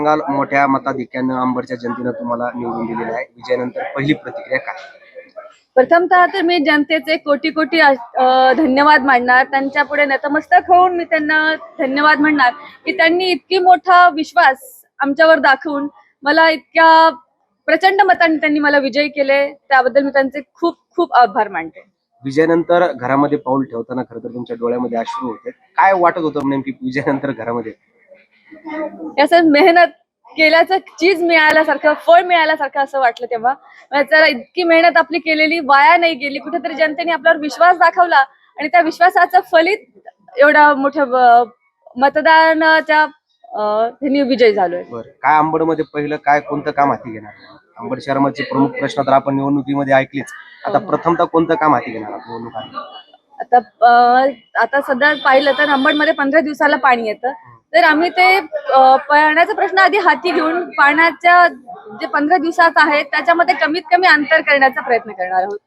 सांगाल, मोठ्या मताधिक्यानं अंबडच्या जनतेनं तुम्हाला निवडून दिलेलं आहे, विजयानंतर पहिली प्रतिक्रिया काय? प्रथमतः तर मी जनतेचे कोटी कोटी धन्यवाद मानणार. त्यांच्या पुढे नतमस्तक होऊन मी त्यांना धन्यवाद म्हणणार की त्यांनी इतकी मोठा विश्वास आमच्यावर दाखवून मला इतक्या प्रचंड मतांनी त्यांनी मला विजयी केले. त्याबद्दल मी त्यांचे खूप खूप आभार मानते. विजयानंतर घरामध्ये पाऊल ठेवताना खरं तर तुमच्या डोळ्यामध्ये अश्रू होते. काय वाटत होतं नेमकी विजयानंतर घरामध्ये? असं मेहनत केल्याचं चीज मिळाल्यासारखं, फळ मिळाल्यासारखं असं वाटलं तेव्हा. जरा इतकी मेहनत आपली केलेली वाया नाही गेली. कुठेतरी जनतेने आपल्यावर विश्वास दाखवला आणि त्या विश्वासाचं फलित एवढा मोठ्या मतदानाच्या ह्यांनी विजय झालोय. बरं, काय अंबडमध्ये पहिलं काय कोणतं काम हाती घेणार? अंबड शहराचे प्रमुख प्रश्न तर आपण निवडणुकीमध्ये ऐकलेच. आता प्रथमतः कोणतं काम हाती घेणार निवडणूक आधी? आता सध्या पाहिलं तर अंबडमध्ये 15 दिवसाला पाणी येतं. तर आम्ही ते पाण्याचा प्रश्न आधी हाती घेऊन पाण्याच्या जे 15 दिवसात आहे त्याच्यामध्ये कमीत कमी अंतर करण्याचा प्रयत्न करणार आहोत.